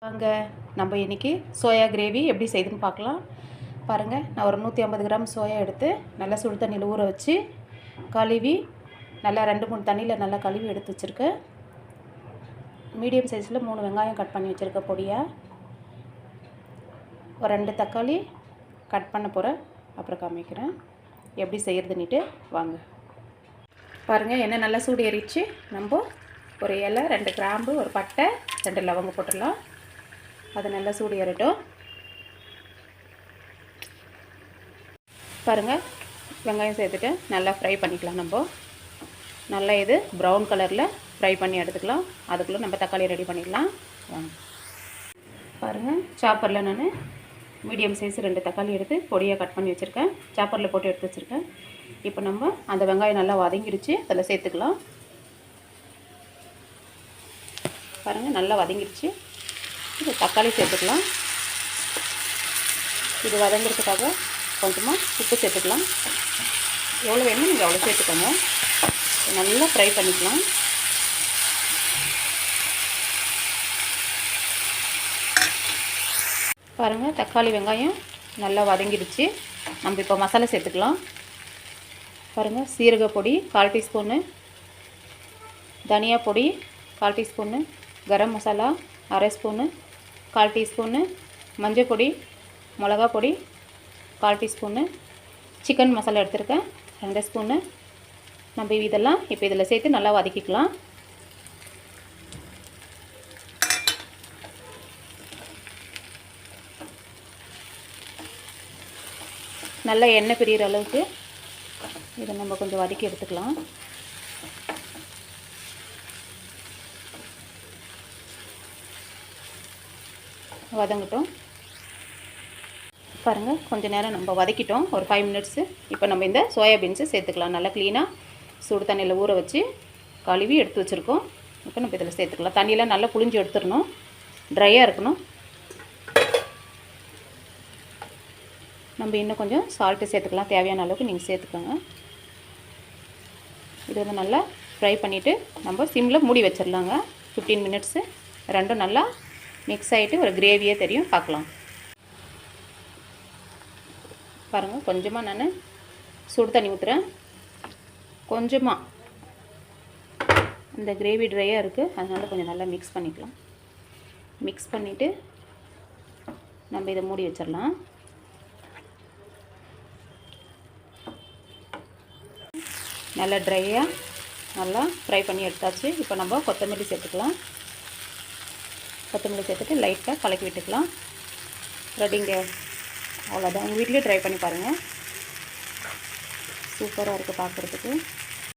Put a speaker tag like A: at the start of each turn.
A: வாங்க நம்ம இன்றைக்கி சோயா கிரேவி எப்படி செய்யுதுன்னு பார்க்கலாம். பாருங்கள், நான் ஒரு 150 கிராம் சோயா எடுத்து நல்லா சுடு தண்ணியில் ஊற வச்சு கழுவி நல்லா 2-3 தண்ணியில் நல்லா கழுவி எடுத்து வச்சுருக்கேன். மீடியம் சைஸில் 3 வெங்காயம் கட் பண்ணி வச்சுருக்கேன் பொடியாக. ஒரு 2 தக்காளி கட் பண்ண போகிறேன், அப்புறம் காமிக்கிறேன் எப்படி செய்கிறதுன்னுட்டு. வாங்க பாருங்கள், எண்ணெய் நல்லா சூடு ஏறிடுச்சு. நம்ம ஒரு இலை, 2 கிராம்பு, ஒரு பட்டை, 2 லவங்கம் போட்டுடலாம். அது நல்லா சூடு ஏறட்டும். பாருங்கள், வெங்காயம் சேர்த்துட்டு நல்லா ஃப்ரை பண்ணிக்கலாம். நம்ம நல்லா இது ப்ரௌன் கலரில் ஃப்ரை பண்ணி எடுத்துக்கலாம். அதுக்குள்ளே நம்ம தக்காளி ரெடி பண்ணிடலாம். வாங்க பாருங்கள், சாப்பரில் நான் மீடியம் சைஸ் 2 தக்காளி எடுத்து பொடியாக கட் பண்ணி வச்சுருக்கேன். சாப்பரில் போட்டு எடுத்து வச்சுருக்கேன். இப்போ நம்ம அந்த வெங்காயம் நல்லா வதங்கிடுச்சு, அதில் சேர்த்துக்கலாம். பாருங்கள், நல்லா வதங்கிடுச்சு. இது தக்காளி சேர்த்துக்கலாம். இது வதங்கிறதுக்காக கொஞ்சமாக உப்பு சேர்த்துக்கலாம். எவ்வளோ வேணுமோ நீங்கள் அவ்வளோ சேர்த்துக்கோங்க. நல்லா ஃப்ரை பண்ணிக்கலாம். பாருங்கள், தக்காளி வெங்காயம் நல்லா வதங்கிடுச்சு. நம்ம இப்போ மசாலா சேர்த்துக்கலாம். பாருங்கள், சீரக பொடி 1/4 டீஸ்பூனு, தனியா பொடி 1/4 teaspoon, garam masala 1/2 spoon, 1/4 teaspoon, மஞ்சள் பொடி, மிளகா பொடி 1/4 டீஸ்பூனு, சிக்கன் மசாலா எடுத்துருக்கேன் 2 ஸ்பூனு. நம்ம இதெல்லாம் இப்போ இதில் சேர்த்து நல்லா வதக்கிக்கலாம். நல்லா எண்ணெய் பிரிகிற அளவுக்கு இதை நம்ம கொஞ்சம் வதக்கி எடுத்துக்கலாம். வதங்கட்டும். பாருங்கள், கொஞ்சம் நேரம் நம்ம வதக்கிட்டோம், ஒரு 5 மினிட்ஸு. இப்போ நம்ம இந்த சோயாபீன்ஸு சேர்த்துக்கலாம். நல்லா க்ளீனாக சுடு தண்ணியில் ஊற வச்சு கழுவி எடுத்து வச்சுருக்கோம். இப்போ நம்ம இதில் சேர்த்துக்கலாம். தண்ணியெலாம் நல்லா புழிஞ்சு எடுத்துடணும், ட்ரையாக இருக்கணும். நம்ம இன்னும் கொஞ்சம் சால்ட்டு சேர்த்துக்கலாம், தேவையான அளவுக்கு நீங்கள் சேர்த்துக்கோங்க. இது வந்து நல்லா ஃப்ரை பண்ணிவிட்டு நம்ம சிம்மில் மூடி வச்சிடலாங்க 15 மினிட்ஸு. ரெண்டும் நல்லா மிக்ஸ் ஆகிட்டு ஒரு கிரேவியே தெரியும், பார்க்கலாம். பாருங்கள், கொஞ்சமாக நான் சுடு தண்ணி ஊற்றுறேன். கொஞ்சமாக இந்த கிரேவி ட்ரையாக இருக்குது, அதனால் கொஞ்சம் நல்லா மிக்ஸ் பண்ணிக்கலாம். மிக்ஸ் பண்ணிவிட்டு நம்ம இதை மூடி வச்சிடலாம். நல்லா ட்ரையாக நல்லா ஃப்ரை பண்ணி எடுத்தாச்சு. இப்போ நம்ம கொத்தமல்லி சேர்த்துக்கலாம். கொத்தமல்லி சேர்த்துட்டு லைட்டாக கலக்கி விட்டுக்கலாம். ரெடிங்க, அவ்வளோதான். உங்கள் வீட்லேயே ட்ரை பண்ணி பாருங்கள், சூப்பராக இருக்குது பார்க்குறதுக்கு.